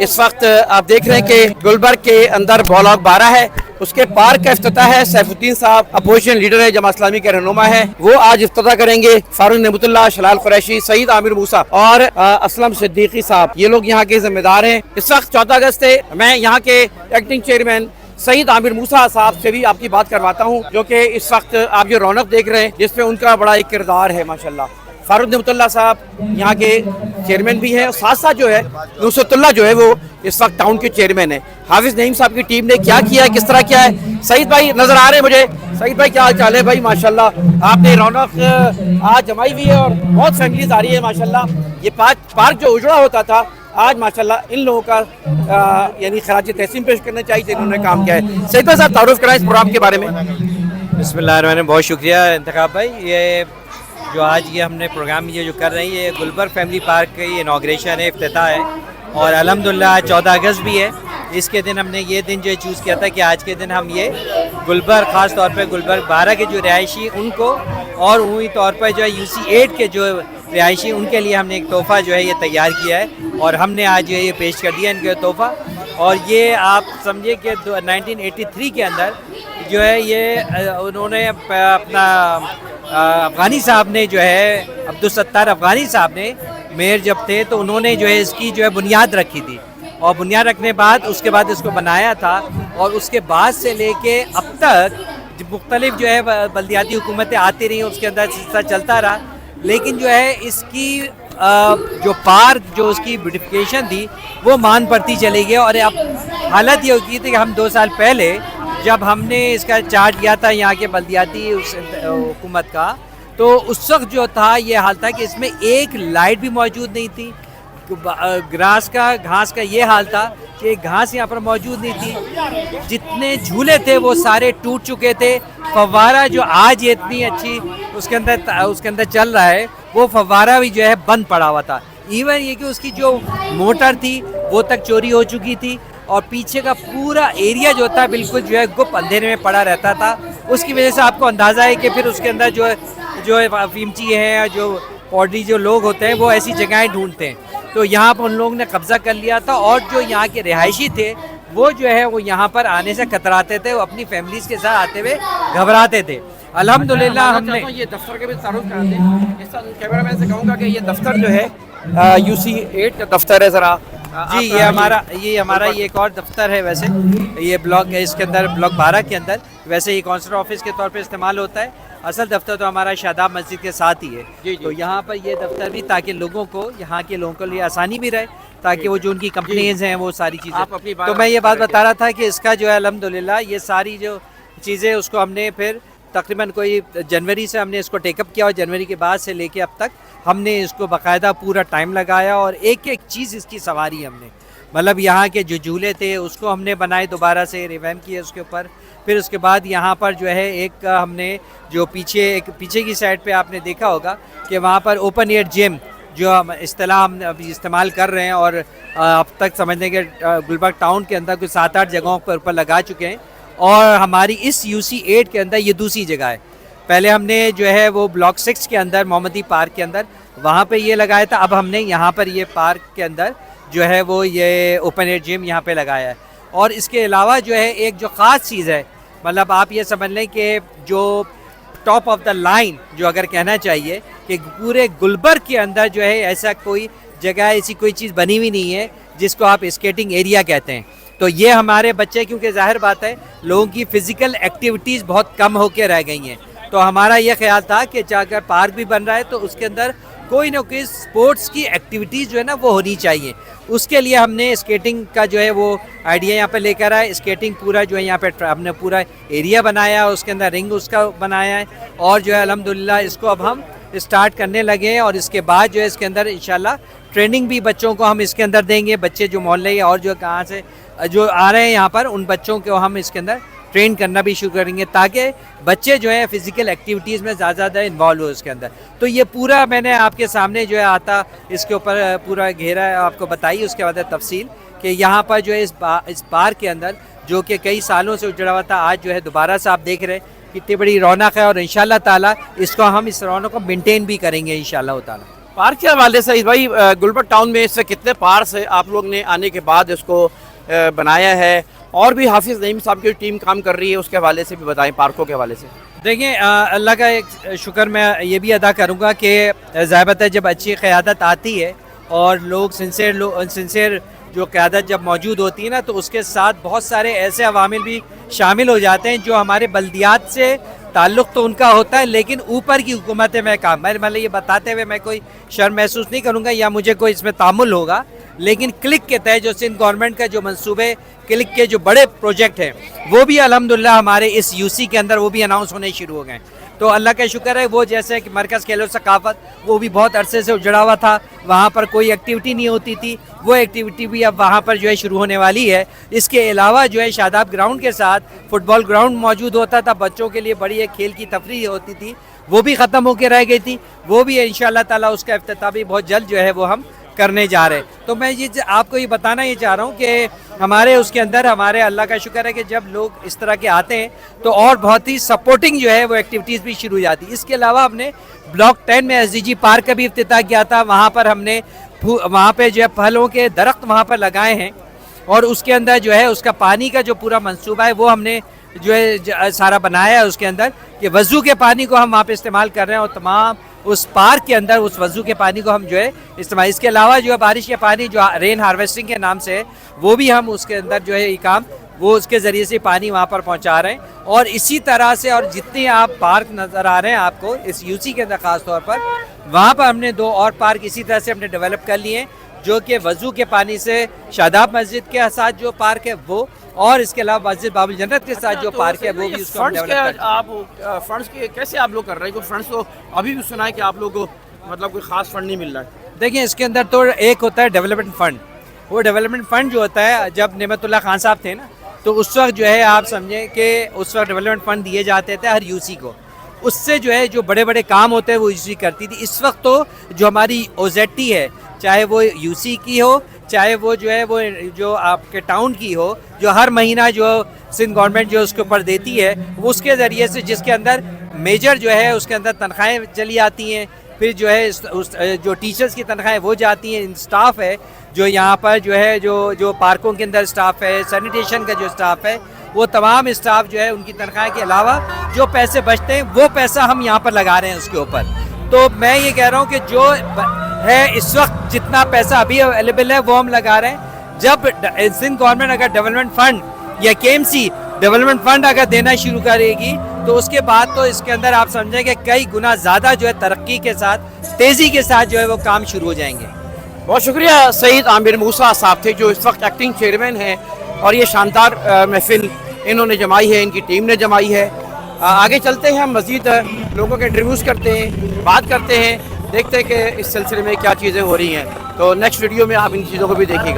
اس وقت آپ دیکھ رہے ہیں کہ گلبرگ کے اندر بلاک 12 ہے، اس کے پارک کا افتتاح ہے۔ سیف الدین صاحب اپوزیشن لیڈر ہے، جماعت اسلامی کے رہنما ہے، وہ آج افتتاح کریں گے۔ فاروق نعمت اللہ، شلال قریشی، سعید عامر موسیٰ اور اسلم صدیقی صاحب، یہ لوگ یہاں کے ذمہ دار ہیں۔ اس وقت 14 اگست ہے، میں یہاں کے ایکٹنگ چیئرمین سعید عامر موسیٰ صاحب سے بھی آپ کی بات کرواتا ہوں، جو کہ اس وقت آپ جو رونق دیکھ رہے ہیں جس پہ ان کا بڑا ایک کردار ہے ماشاءاللہ۔ فاروق نعمت اللہ صاحب یہاں کے چیئرمین بھی ہیں، اور ساتھ ساتھ جو ہے نصرت اللہ جو ہے وہ اس وقت ٹاؤن کے چیئرمین ہیں۔ حافظ نعیم صاحب کی ٹیم نے کیا کیا ہے، کس طرح کیا ہے، سعید بھائی نظر آ رہے ہیں مجھے۔ سعید بھائی کیا حال چال ہے بھائی؟ ماشاءاللہ آپ نے رونق آج جمائی ہوئی ہے اور بہت فیملیز آ رہی ہے ماشاءاللہ۔ یہ پارک جو اجڑا ہوتا تھا آج ماشاءاللہ ان لوگوں کا یعنی خراج تحسین پیش کرنا چاہیے جنہوں نے کام کیا ہے۔ سعید بھائی صاحب تعارف کرائیں اس پروگرام کے بارے میں۔ بسم اللہ الرحمن الرحیم، بہت شکریہ انتخاب بھائی۔ یہ جو آج یہ ہم نے پروگرام یہ جو کر رہے ہیں، یہ گلبرگ فیملی پارک کا یہ انوگریشن ہے، افتتاح ہے، اور الحمدللہ آج 14 اگست بھی ہے۔ اس کے دن ہم نے یہ دن جو چوز کیا تھا کہ آج کے دن ہم یہ گلبرگ، خاص طور پہ گلبرگ 12 کے جو رہائشی ان کو، اور عمومی طور پر جو ہے UC 8 کے جو رہائشی ان کے لیے ہم نے ایک تحفہ جو ہے یہ تیار کیا ہے، اور ہم نے آج یہ پیش کر دیا ان کے تحفہ۔ اور یہ آپ سمجھے کہ 1983 کے اندر جو ہے یہ انہوں نے اپنا افغانی صاحب نے جو ہے عبدالستار افغانی صاحب نے میئر جب تھے تو انہوں نے جو ہے اس کی جو ہے بنیاد رکھی تھی، اور بنیاد رکھنے بعد اس کے بعد اس کو بنایا تھا، اور اس کے بعد سے لے کے اب تک مختلف جو ہے بلدیاتی حکومتیں آتی رہی، اس کے اندر سلسلہ چلتا رہا، لیکن جو ہے اس کی جو پارک جو اس کی بیوٹیفیکیشن تھی وہ مان پڑتی چلی گئی۔ اور اب حالت یہ ہوتی تھی کہ ہم 2 سال پہلے جب ہم نے اس کا چارٹ لیا تھا یہاں کے بلدیاتی حکومت کا، تو اس وقت جو تھا یہ حال تھا کہ اس میں ایک لائٹ بھی موجود نہیں تھی، گھاس کا یہ حال تھا کہ گھاس یہاں پر موجود نہیں تھی، جتنے جھولے تھے وہ سارے ٹوٹ چکے تھے، فوارہ جو آج یہ اتنی اچھی اس کے اندر چل رہا ہے وہ فوارہ بھی جو ہے بند پڑا ہوا تھا۔ ایون یہ کہ اس کی جو موٹر تھی وہ تک چوری ہو چکی تھی، اور پیچھے کا پورا ایریا جو تھا بالکل جو ہے گپ اندھیرے میں پڑا رہتا تھا۔ اس کی وجہ سے آپ کو اندازہ ہے کہ پھر اس کے اندر جو فیمچی ہیں، جو پوڈری جو لوگ ہوتے ہیں وہ ایسی جگہیں ڈھونڈتے ہیں، تو یہاں پر ان لوگوں نے قبضہ کر لیا تھا، اور جو یہاں کے رہائشی تھے وہ جو ہے وہ یہاں پر آنے سے کتراتے تھے، وہ اپنی فیملیز کے ساتھ آتے ہوئے گھبراتے تھے۔ الحمدللہ ہم نے یہ دفتر کے بھی تعارف کرا دیں، کیمرہ مین سے کہوں گا کہ یہ دفتر جو ہے UC 8 کا دفتر ہے، ذرا جی یہ ہمارا یہ ایک اور دفتر ہے، ویسے یہ بلاک ہے، اس کے اندر بلاک 12 کے اندر ویسے یہ کونسلر آفس کے طور پہ استعمال ہوتا ہے۔ اصل دفتر تو ہمارا شاداب مسجد کے ساتھ ہی ہے، تو یہاں پر یہ دفتر بھی تاکہ لوگوں کو، یہاں کے لوگوں کے لیے آسانی بھی رہے، تاکہ وہ جو ان کی کمپنیز ہیں وہ ساری چیزیں۔ تو میں یہ بات بتا رہا تھا کہ اس کا جو ہے الحمدللہ یہ ساری جو چیزیں اس کو ہم نے پھر تقریباً کوئی جنوری سے ہم نے اس کو ٹیک اپ کیا، اور جنوری کے بعد سے لے کے اب تک ہم نے اس کو باقاعدہ پورا ٹائم لگایا، اور ایک ایک چیز اس کی سواری ہم نے، مطلب یہاں کے جو جھولے تھے اس کو ہم نے بنائے، دوبارہ سے ریویمپ کیے اس کے اوپر۔ پھر اس کے بعد یہاں پر جو ہے ایک ہم نے جو پیچھے کی سائڈ پہ آپ نے دیکھا ہوگا کہ وہاں پر اوپن ایئر جم جو ہم اصطلاح ہم ابھی استعمال کر رہے ہیں، اور اب تک سمجھنے کے گلبرگ ٹاؤن کے اندر کچھ 7-8 جگہوں پر اوپر لگا چکے ہیں، اور ہماری اس UC 8 کے اندر یہ دوسری جگہ ہے۔ پہلے ہم نے جو ہے وہ بلاک 6 کے اندر محمدی پارک کے اندر وہاں پہ یہ لگایا تھا، اب ہم نے یہاں پر یہ پارک کے اندر جو ہے وہ یہ اوپن ایئر جم یہاں پہ لگایا ہے۔ اور اس کے علاوہ جو ہے ایک جو خاص چیز ہے، مطلب آپ یہ سمجھ لیں کہ جو ٹاپ آف دا لائن جو اگر کہنا چاہیے کہ پورے گلبرگ کے اندر جو ہے ایسا کوئی جگہ، ایسی کوئی چیز بنی ہوئی نہیں ہے جس کو آپ اسکیٹنگ ایریا کہتے ہیں۔ تو یہ ہمارے بچے، کیونکہ ظاہر بات ہے لوگوں کی فزیکل ایکٹیویٹیز بہت کم ہو کے رہ گئی ہیں، تو ہمارا یہ خیال تھا کہ اگر پارک بھی بن رہا ہے تو اس کے اندر کوئی نہ کوئی سپورٹس کی ایکٹیویٹیز جو ہے نا وہ ہونی چاہیے۔ اس کے لیے ہم نے اسکیٹنگ کا جو ہے وہ آئیڈیا یہاں پہ لے کر آئے، اسکیٹنگ پورا جو ہے یہاں پہ ہم نے پورا ایریا بنایا، اس کے اندر رنگ اس کا بنایا ہے، اور جو ہے الحمدللہ اس کو اب ہم اسٹارٹ کرنے لگے ہیں، اور اس کے بعد جو ہے اس کے اندر انشاءاللہ ٹریننگ بھی بچوں کو ہم اس کے اندر دیں گے، بچے جو محلے اور جو کہاں سے جو آ رہے ہیں یہاں پر ان بچوں کو ہم اس کے اندر ٹرین کرنا بھی شروع کریں گے، تاکہ بچے جو ہیں فزیکل ایکٹیویٹیز میں زیادہ انوالو ہو اس کے اندر۔ تو یہ پورا میں نے آپ کے سامنے جو ہے آتا اس کے اوپر پورا گھیرا آپ کو بتائی، اس کے بعد تفصیل کہ یہاں پر جو ہے اس پارک کے اندر جو کہ کئی سالوں سے اجڑا ہوا تھا، آج جو ہے دوبارہ سے آپ دیکھ رہے ہیں کتنی بڑی رونق ہے، اور انشاءاللہ تعالیٰ اس کو ہم اس رونق کو مینٹین بھی کریں گے انشاءاللہ تعالیٰ۔ پارک کے حوالے سے بھائی گلبرگ ٹاؤن میں اس سے کتنے پارکس ہیں آپ لوگ نے آنے کے بعد اس کو بنایا ہے، اور بھی حافظ نعیم صاحب کی ٹیم کام کر رہی ہے اس کے حوالے سے بھی بتائیں، پارکوں کے حوالے سے؟ دیکھیں اللہ کا ایک شکر میں یہ بھی ادا کروں گا کہ ضابطہ جب اچھی قیادت آتی ہے اور لوگ سنسیئر جو قیادت جب موجود ہوتی ہے نا، تو اس کے ساتھ بہت سارے ایسے عوامل بھی شامل ہو جاتے ہیں جو ہمارے بلدیات سے تعلق تو ان کا ہوتا ہے، لیکن اوپر کی حکومتیں میں کام مطلب یہ بتاتے ہوئے میں کوئی شرم محسوس نہیں کروں گا یا مجھے کوئی اس میں تعامل ہوگا، لیکن کلک کے تحت جو سندھ گورنمنٹ کا جو منصوبے کلک کے جو بڑے پروجیکٹ ہیں وہ بھی الحمدللہ ہمارے اس یو سی کے اندر وہ بھی اناؤنس ہونے شروع ہو گئے. تو اللہ کا شکر ہے، وہ جیسے کہ مرکز کھیل و ثقافت وہ بھی بہت عرصے سے اجڑا ہوا تھا، وہاں پر کوئی ایکٹیویٹی نہیں ہوتی تھی، وہ ایکٹیویٹی بھی اب وہاں پر جو ہے شروع ہونے والی ہے. اس کے علاوہ جو ہے شاداب گراؤنڈ کے ساتھ فٹ بال گراؤنڈ موجود ہوتا تھا، بچوں کے لیے بڑی ایک کھیل کی تفریح ہوتی تھی، وہ بھی ختم ہو کے رہ گئی تھی، وہ بھی انشاءاللہ تعالیٰ اس کا افتتاح بھی بہت جلد جو ہے وہ ہم کرنے جا رہے ہیں. تو میں یہ آپ کو یہ بتانا یہ چاہ رہا ہوں کہ ہمارے اس کے اندر ہمارے اللہ کا شکر ہے کہ جب لوگ اس طرح کے آتے ہیں تو اور بہت ہی سپورٹنگ جو ہے وہ ایکٹیویٹیز بھی شروع ہو جاتی. اس کے علاوہ ہم نے بلاک 10 میں ایس ڈی جی پارک کا بھی افتتاح کیا تھا. وہاں پر ہم نے وہاں پہ جو ہے پھلوں کے درخت وہاں پر لگائے ہیں، اور اس کے اندر جو ہے اس کا پانی کا جو پورا منصوبہ ہے وہ ہم نے جو ہے سارا بنایا ہے اس کے اندر کہ وضو کے پانی کو ہم وہاں پہ استعمال کر رہے ہیں، اور تمام اس پارک کے اندر اس وضو کے پانی کو ہم جو ہے استعمال. اس کے علاوہ جو ہے بارش کے پانی جو رین ہارویسٹنگ کے نام سے ہے وہ بھی ہم اس کے اندر جو ہے یہ کام وہ اس کے ذریعے سے پانی وہاں پر پہنچا رہے ہیں. اور اسی طرح سے اور جتنے آپ پارک نظر آ رہے ہیں آپ کو اس یو سی کے اندر خاص طور پر، وہاں پر ہم نے 2 اور پارک اسی طرح سے ہم نے ڈیولپ کر لیے ہیں جو کہ وضو کے پانی سے شاداب مسجد کے ساتھ جو پارک ہے وہ، اور اس کے علاوہ مسجد باب الجنت کے ساتھ جو پارک ہے وہ بھی اس کو ہم ڈیولپ کر. آپ فنڈز کے کیسے آپ لوگ کر رہے ہیں؟ فنڈز تو ابھی بھی سنا ہے کہ آپ لوگوں کو مطلب کوئی خاص فنڈ نہیں مل رہا ہے. دیکھیں اس کے اندر تو ایک ہوتا ہے ڈیولپمنٹ فنڈ. وہ ڈیولپمنٹ فنڈ جو ہوتا ہے، جب نعمت اللہ خان صاحب تھے نا تو اس وقت جو ہے آپ سمجھیں کہ اس وقت ڈیولپمنٹ فنڈ دیے جاتے تھے ہر یو سی کو، اس سے جو ہے جو بڑے بڑے کام ہوتے ہیں وہ یو سی کرتی تھی. اس وقت تو جو ہماری او زیڈ ٹی ہے، چاہے وہ یو سی کی ہو چاہے وہ جو ہے وہ جو آپ کے ٹاؤن کی ہو، جو ہر مہینہ جو سندھ گورنمنٹ جو اس کے اوپر دیتی ہے وہ اس کے ذریعے سے، جس کے اندر میجر جو ہے اس کے اندر تنخواہیں چلی آتی ہیں، پھر جو ہے جو ٹیچرز کی تنخواہیں وہ جاتی ہیں، اسٹاف ہے جو یہاں پر جو ہے جو پارکوں کے اندر اسٹاف ہے، سینیٹیشن کا جو اسٹاف ہے، وہ تمام اسٹاف جو ہے ان کی تنخواہ کے علاوہ جو پیسے بچتے ہیں وہ پیسہ ہم یہاں پر لگا رہے ہیں اس کے اوپر. تو میں یہ کہہ رہا ہوں کہ جو ہے اس وقت جتنا پیسہ ابھی اویلیبل ہے وہ ہم لگا رہے ہیں. جب سندھ گورنمنٹ اگر ڈیولپمنٹ فنڈ یا کے ایم سی ڈیولپمنٹ فنڈ اگر دینا شروع کرے گی تو اس کے بعد تو اس کے اندر آپ سمجھیں کہ کئی گنا زیادہ جو ہے ترقی کے ساتھ، تیزی کے ساتھ جو ہے وہ کام شروع ہو جائیں گے. بہت شکریہ. سعید عامر موسیٰ صاحب تھے جو اس وقت ایکٹنگ چیئرمین ہیں، اور یہ شاندار محفل انہوں نے جمائی ہے، ان کی ٹیم نے جمائی ہے. آگے چلتے ہیں، ہم مزید لوگوں کے انٹرویوز کرتے ہیں، بات کرتے ہیں، دیکھتے ہیں کہ اس سلسلے میں کیا چیزیں ہو رہی ہیں. تو نیکسٹ ویڈیو میں آپ ان چیزوں کو بھی دیکھیے گا.